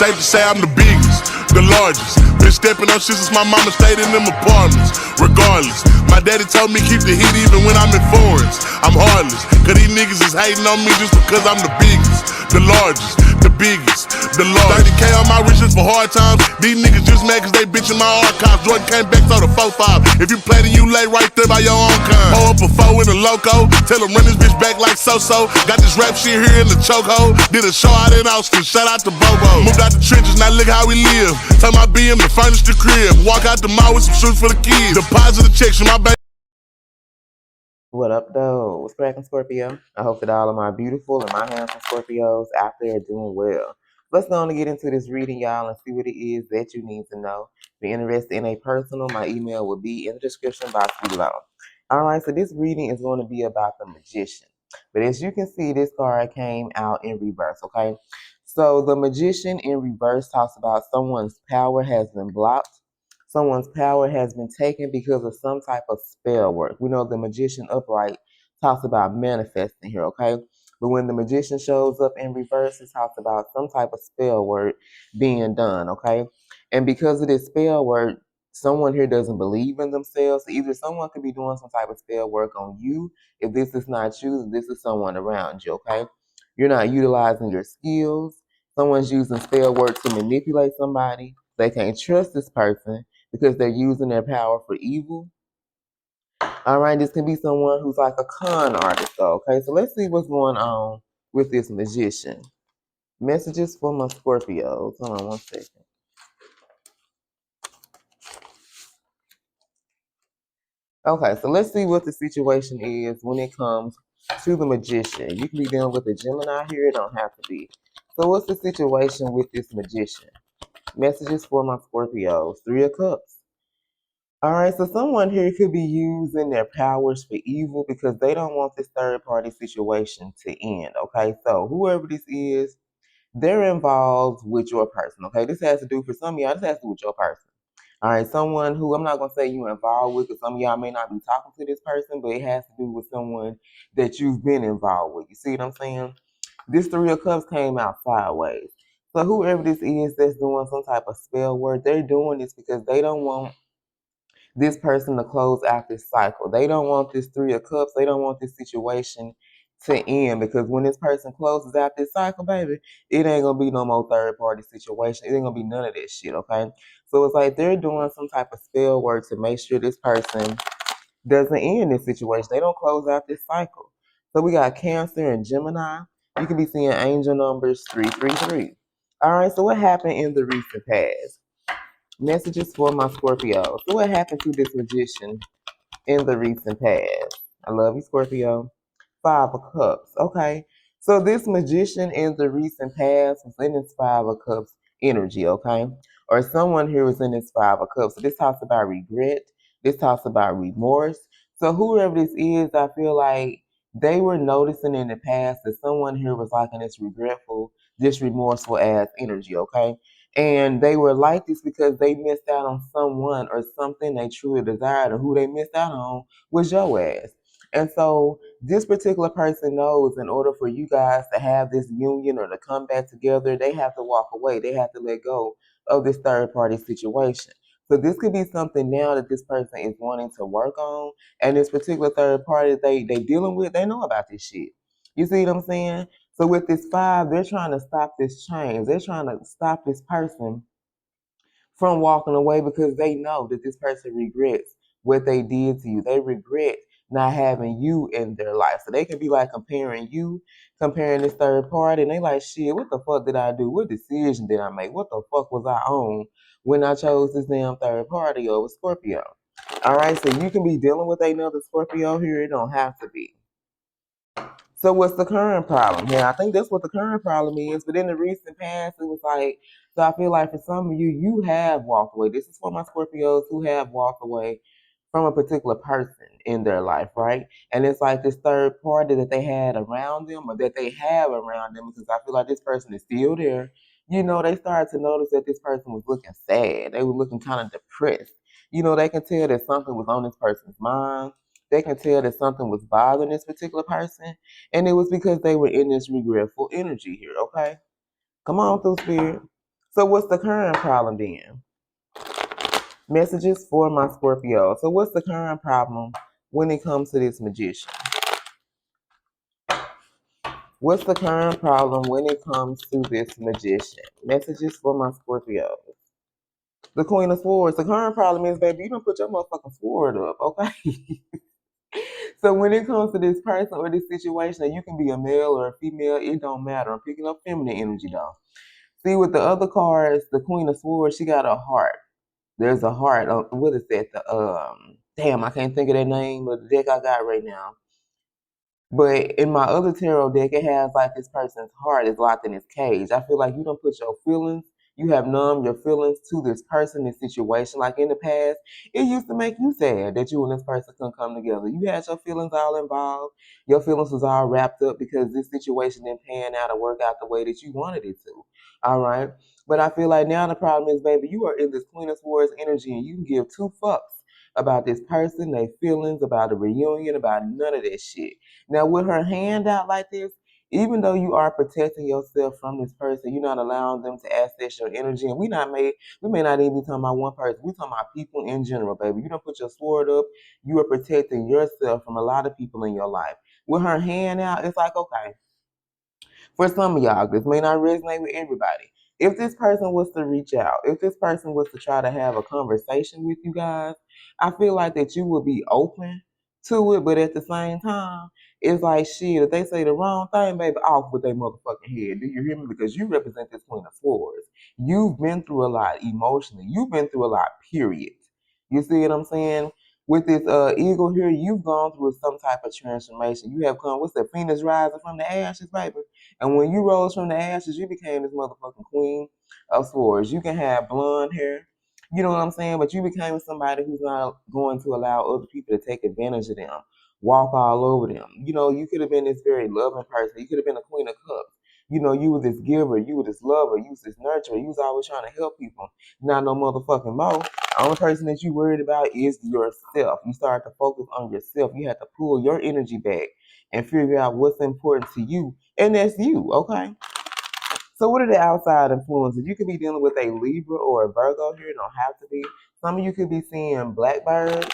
safe to say I'm the biggest, the largest. Been stepping up shit since my mama stayed in them apartments. Regardless, my daddy told me keep the heat even when I'm in foreigns. I'm heartless, cause these niggas is hating on me just because I'm the biggest, the largest, the biggest, the largest. 30K on my riches for hard times. These niggas just mad cause they bitchin' my archives. Jordan came back, so the 4-5. If you play, then you lay right there by your own kind. Pull up a 4 in a loco, tell them run this bitch back like so-so. Got this rap shit here in the chokehold. Did a show out in Austin, shout out to Bobo. Moved out the trenches, now look how we live. Tell my BM to furnish the crib. Walk out the mall with some shoes for the kids. Deposit the checks from my bank. What up, though? What's cracking, Scorpio? I hope that all of my beautiful and my handsome Scorpios out there are doing well. Let's go on and get into this reading, y'all, and see what it is that you need to know. If you're interested in a personal, my email will be in the description box below. All right, so this reading is going to be about the Magician. But as you can see, this card came out in reverse, okay? So the Magician in reverse talks about someone's power has been blocked. Someone's power has been taken because of some type of spell work. We know the Magician upright talks about manifesting here, okay? But when the Magician shows up in reverse, it talks about some type of spell work being done, okay? And because of this spell work, someone here doesn't believe in themselves. Either someone could be doing some type of spell work on you. If this is not you, this is someone around you, okay? You're not utilizing your skills. Someone's using spell work to manipulate somebody. They can't trust this person because they're using their power for evil. All right, this can be someone who's like a con artist, though. Okay, so let's see what's going on with this Magician. Messages for my Scorpios. Hold on one second. Okay, so let's see what the situation is when it comes to the Magician. You can be dealing with a Gemini here, it don't have to be. So what's the situation with this Magician? Messages for my Scorpios. 3 of Cups. All right, so someone here could be using their powers for evil because they don't want this third party situation to end. Okay, so whoever this is, they're involved with your person. Okay, this has to do for some of y'all, this has to do with your person. All right, someone who I'm not going to say you're involved with because some of y'all may not be talking to this person, but it has to do with someone that you've been involved with. You see what I'm saying? This 3 of Cups came out sideways. So whoever this is that's doing some type of spell work, they're doing this because they don't want this person to close out this cycle. They don't want this 3 of Cups. They don't want this situation to end because when this person closes out this cycle, baby, it ain't gonna be no more third party situation. It ain't gonna be none of this shit, okay? So it's like they're doing some type of spell work to make sure this person doesn't end this situation. They don't close out this cycle. So we got Cancer and Gemini. You can be seeing angel numbers 333. All right, so what happened in the recent past? Messages for my Scorpio. So what happened to this Magician in the recent past? I love you, Scorpio. 5 of Cups. Okay. So this Magician in the recent past was in his 5 of Cups energy, okay? Or someone here was in his 5 of Cups. So this talks about regret. This talks about remorse. So whoever this is, I feel like they were noticing in the past that someone here was like in this regretful, this remorseful ass energy, okay? And they were like this because they missed out on someone or something they truly desired, or who they missed out on was your ass. And so this particular person knows in order for you guys to have this union or to come back together, they have to walk away. They have to let go of this third party situation. So this could be something now that this person is wanting to work on. And this particular third party they dealing with, they know about this shit. You see what I'm saying? So with this 5, they're trying to stop this change. They're trying to stop this person from walking away because they know that this person regrets what they did to you. They regret not having you in their life. So they can be like comparing you, comparing this third party, and they like, shit, what the fuck did I do? What decision did I make? What the fuck was I on when I chose this damn third party over Scorpio? All right, so you can be dealing with another Scorpio here. It don't have to be. So what's the current problem? Yeah, I think that's what the current problem is. But in the recent past, it was like, so I feel like for some of you, you have walked away. This is for my Scorpios who have walked away from a particular person in their life, right? And it's like this third party that they had around them or that they have around them because I feel like this person is still there. You know, they started to notice that this person was looking sad. They were looking kind of depressed. You know, they can tell that something was on this person's mind. They can tell that something was bothering this particular person. And it was because they were in this regretful energy here, okay? Come on through, Spirit. So what's the current problem then? Messages for my Scorpio. So what's the current problem when it comes to this magician? What's the current problem when it comes to this magician? Messages for my Scorpio. The Queen of Swords. The current problem is, baby, you don't put your motherfucking sword up, okay? So when it comes to this person or this situation, and you can be a male or a female, it don't matter. I'm picking up feminine energy though. See, with the other cards, the Queen of Swords, she got a heart. There's a heart. What is that? Damn, I can't think of that name of the deck I got right now. But in my other tarot deck, it has like this person's heart is locked in its cage. I feel like you don't put your feelings, you have numbed your feelings to this person, this situation. Like in the past, it used to make you sad that you and this person couldn't come together. You had your feelings all involved. Your feelings was all wrapped up because this situation didn't pan out or work out the way that you wanted it to. All right. But I feel like now the problem is, baby, you are in this Queen of Swords energy and you can give two fucks about this person, their feelings, about a reunion, about none of that shit. Now, with her hand out like this, even though you are protecting yourself from this person, you're not allowing them to access your energy. And we may not even be talking about one person. We're talking about people in general, baby. You don't put your sword up. You are protecting yourself from a lot of people in your life. With her hand out, it's like, okay, for some of y'all, this may not resonate with everybody. If this person was to reach out, if this person was to try to have a conversation with you guys, I feel like that you would be open to it, but at the same time, it's like shit. If they say the wrong thing, baby, off with their motherfucking head. Do you hear me? Because you represent this Queen of Swords. You've been through a lot emotionally. You've been through a lot, period. You see what I'm saying? With this eagle here, you've gone through some type of transformation. You have come, what's the Phoenix rising from the ashes, baby? And when you rose from the ashes, you became this motherfucking Queen of Swords. You can have blonde hair, you know what I'm saying? But you became somebody who's not going to allow other people to take advantage of them, walk all over them. You know, you could have been this very loving person. You could have been a Queen of Cups. You know, you were this giver, you were this lover, you was this nurturer, you was always trying to help people. Not no motherfucking more. The only person that you worried about is yourself. You start to focus on yourself. You have to pull your energy back and figure out what's important to you, and that's you, okay? So what are the outside influences? You could be dealing with a Libra or a Virgo here. It don't have to be. Some of you could be seeing blackbirds,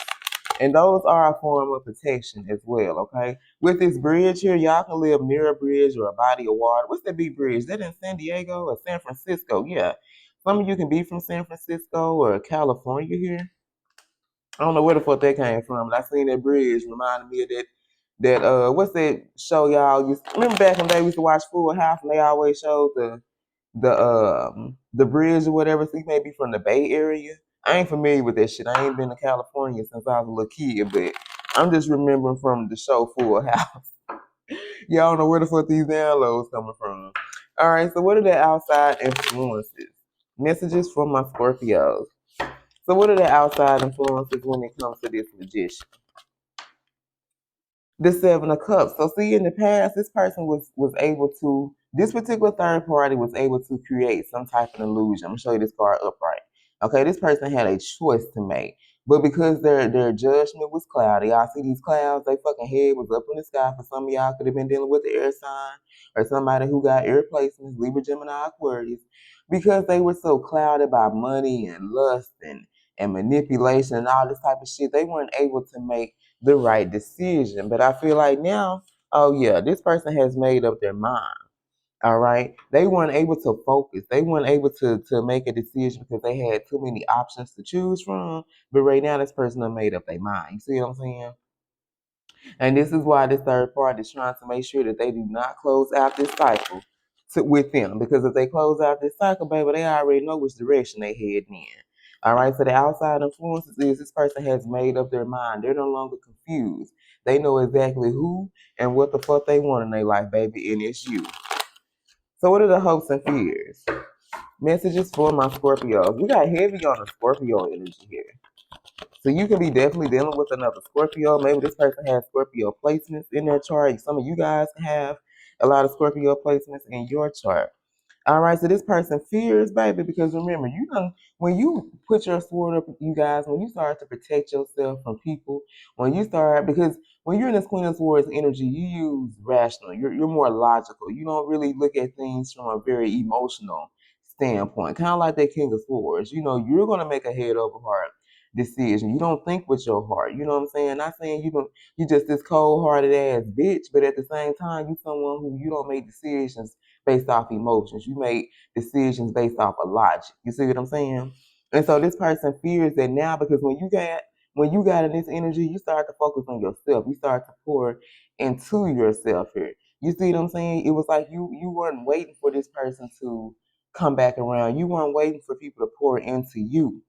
and those are a form of protection as well, okay? With this bridge here, y'all can live near a bridge or a body of water. What's that big bridge? Is that in San Diego or San Francisco? Yeah. Some of you can be from San Francisco or California here. I don't know where the fuck that came from, but I seen that bridge reminded me of that what's that show y'all used remember back in the day we used to watch Full House and they always showed the bridge or whatever, so you may be from the Bay Area. I ain't familiar with that shit. I ain't been to California since I was a little kid, but I'm just remembering from the show Full House. Y'all don't know where the fuck these downloads coming from. Alright, so what are the outside influences? Messages from my Scorpios. So what are the outside influences when it comes to this magician? The Seven of Cups. So see, in the past, this person was able to, this particular third party was able to create some type of illusion. I'm gonna show you this card upright. Okay, this person had a choice to make. But because their judgment was cloudy, y'all see these clouds, they fucking head was up in the sky. For some of y'all could have been dealing with the air sign or somebody who got air placements, Libra, Gemini, Aquarius, because they were so clouded by money and lust and manipulation and all this type of shit, they weren't able to make the right decision. But I feel like now, oh yeah, this person has made up their mind. All right. They weren't able to focus. They weren't able to make a decision because they had too many options to choose from. But right now, this person has made up their mind. You see what I'm saying? And this is why this third party is trying to make sure that they do not close out this cycle with them. Because if they close out this cycle, baby, they already know which direction they heading in. All right, so the outside influences is this person has made up their mind. They're no longer confused. They know exactly who and what the fuck they want in their life, baby, and it's you. So what are the hopes and fears? Messages for my Scorpios. We got heavy on the Scorpio energy here. So you can be definitely dealing with another Scorpio. Maybe this person has Scorpio placements in their chart. Some of you guys have a lot of Scorpio placements in your chart. All right, so this person fears, baby, because remember, you know, when you put your sword up, you guys, when you start to protect yourself from people, because when you're in this Queen of Swords energy, you use rational. You're more logical. You don't really look at things from a very emotional standpoint, kind of like that King of Swords. You know, you're gonna make a head over heart decision. You don't think with your heart. You know what I'm saying? Not saying you just this cold hearted ass bitch, but at the same time, you someone who you don't make decisions based off emotions. You make decisions based off of logic. You see what I'm saying? And so this person fears that now because when you got in this energy, you start to focus on yourself. You start to pour into yourself here. You see what I'm saying? It was like you weren't waiting for this person to come back around. You weren't waiting for people to pour into you.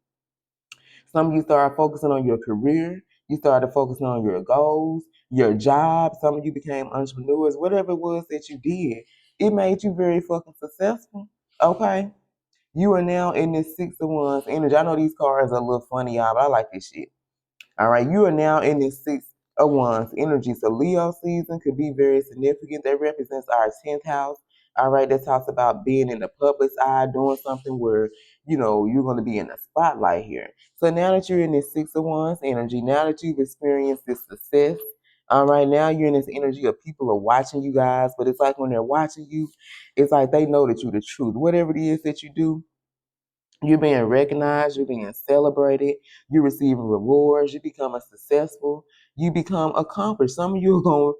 Some of you started focusing on your career. You started focusing on your goals, your job. Some of you became entrepreneurs. Whatever it was that you did, it made you very fucking successful. Okay? You are now in this Six of Wands energy. I know these cards are a little funny, y'all, but I like this shit. All right, you are now in this Six of Wands energy. So Leo season could be very significant. That represents our 10th house. All right, that talks about being in the public's eye, doing something where, you're going to be in the spotlight here. So now that you're in this Six of Wands energy, now that you've experienced this success, all right, now you're in this energy of people are watching you guys, but it's like when they're watching you, it's like they know that you're the truth. Whatever it is that you do, you're being recognized, you're being celebrated, you're receiving rewards, you become a successful, you become accomplished. Some of you are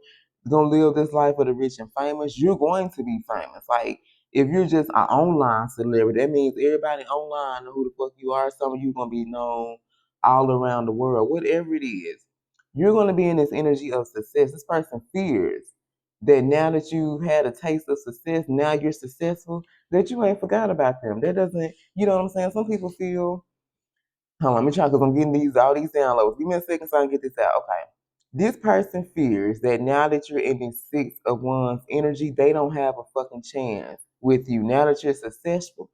gonna live this life of the rich and famous. You're going to be famous. Like if you're just an online celebrity, that means everybody online know who the fuck you are. Some of you gonna be known all around the world. Whatever it is, you're gonna be in this energy of success. This person fears that now that you've had a taste of success, now you're successful, that you ain't forgot about them. That doesn't, you know what I'm saying? Some people feel, hold on, let me try because I'm getting all these downloads. Give me a second so I can get this out. Okay. This person fears that now that you're in this Six of Wands energy, they don't have a fucking chance with you. Now that you're successful,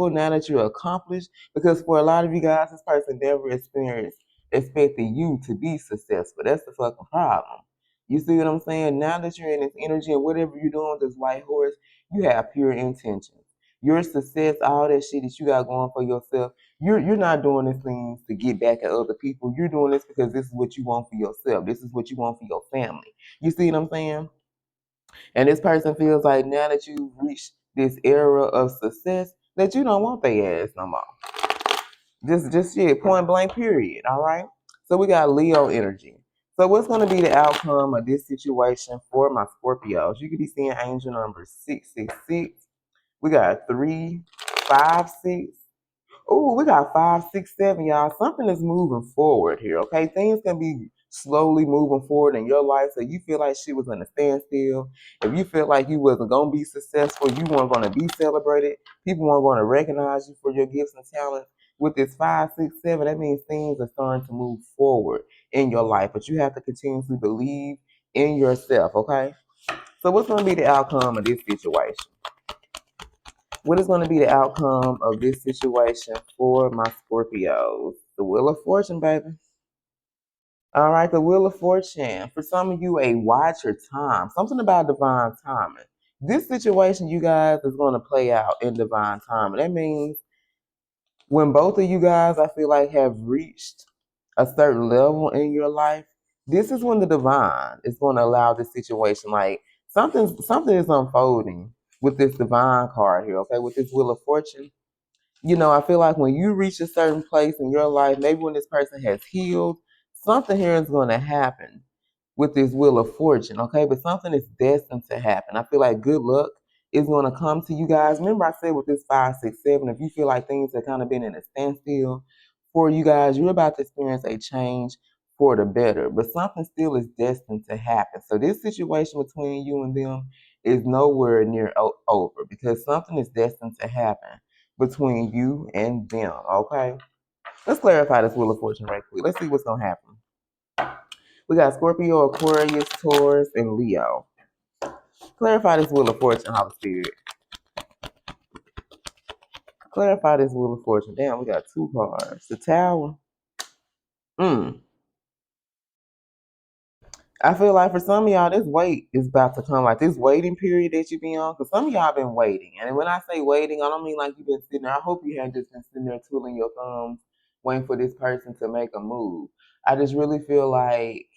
now that you're accomplished, because for a lot of you guys, this person never expected you to be successful. That's the fucking problem. You see what I'm saying? Now that you're in this energy and whatever you're doing with this white horse, you have pure intentions. Your success, all that shit that you got going for yourself, you're not doing these things to get back at other people. You're doing this because this is what you want for yourself. This is what you want for your family. You see what I'm saying? And this person feels like now that you've reached this era of success, that you don't want their ass no more. Just shit, point blank, period. All right. So we got Leo energy. So what's going to be the outcome of this situation for my Scorpios? You could be seeing angel number 666. We got 356. Oh, we got 567, y'all. Something is moving forward here, okay? Things can be slowly moving forward in your life. So you feel like shit was in a standstill. If you feel like you wasn't gonna be successful, you weren't gonna be celebrated, people weren't gonna recognize you for your gifts and talents. With this 567, that means things are starting to move forward in your life. But you have to continuously believe in yourself, okay? So what's gonna be the outcome of this situation? What is going to be the outcome of this situation for my Scorpios? The Wheel of Fortune, baby. All right, the Wheel of Fortune. For some of you, a watch or time. Something about divine timing. This situation, you guys, is going to play out in divine timing. That means when both of you guys, I feel like, have reached a certain level in your life, this is when the divine is going to allow this situation. Like something is unfolding with this divine card here, okay, with this Wheel of Fortune. I feel like when you reach a certain place in your life, maybe when this person has healed, something here is going to happen with this Wheel of Fortune, okay? But something is destined to happen. I feel like good luck is going to come to you guys. Remember, I said with this 567, if you feel like things have kind of been in a standstill for you guys, you're about to experience a change for the better. But something still is destined to happen. So this situation between you and them is nowhere near over because something is destined to happen between you and them, okay? Let's clarify this Wheel of Fortune right quick. Let's see what's going to happen. We got Scorpio, Aquarius, Taurus, and Leo. Clarify this Wheel of Fortune, Holy Spirit. Clarify this Wheel of Fortune. Damn, we got two cards. The Tower. I feel like for some of y'all, this wait is about to come. Like this waiting period that you be on. Because some of y'all been waiting. And when I say waiting, I don't mean like you've been sitting there. I hope you haven't just been sitting there twiddling your thumbs, waiting for this person to make a move. I just really feel like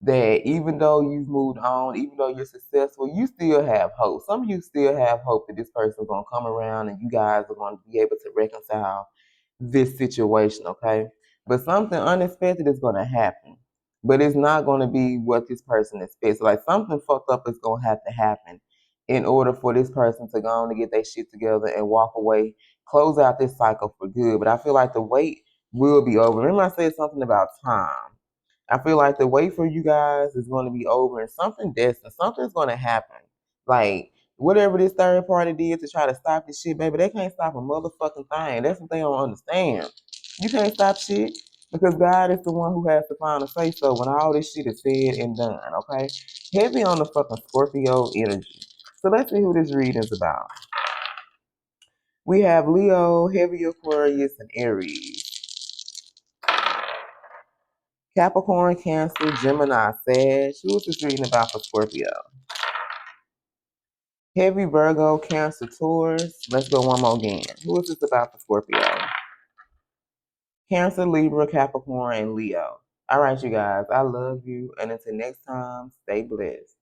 that even though you've moved on, even though you're successful, you still have hope. Some of you still have hope that this person's going to come around and you guys are going to be able to reconcile this situation, okay? But something unexpected is going to happen. But it's not going to be what this person expects. Like something fucked up is going to have to happen in order for this person to go on to get their shit together and walk away, close out this cycle for good. But I feel like the wait will be over. Remember I said something about time. I feel like the wait for you guys is going to be over and something destined. Something's going to happen. Like, whatever this third party did to try to stop this shit, baby, they can't stop a motherfucking thing. That's what they don't understand. You can't stop shit because God is the one who has to find a say so when all this shit is said and done, okay? Heavy on the fucking Scorpio energy. So let's see who this reading is about. We have Leo, heavy Aquarius, and Aries. Capricorn, Cancer, Gemini, Sag. Who is this reading about for Scorpio? Heavy Virgo, Cancer, Taurus. Let's go one more again. Who is this about for Scorpio? Cancer, Libra, Capricorn, and Leo. All right, you guys. I love you. And until next time, stay blessed.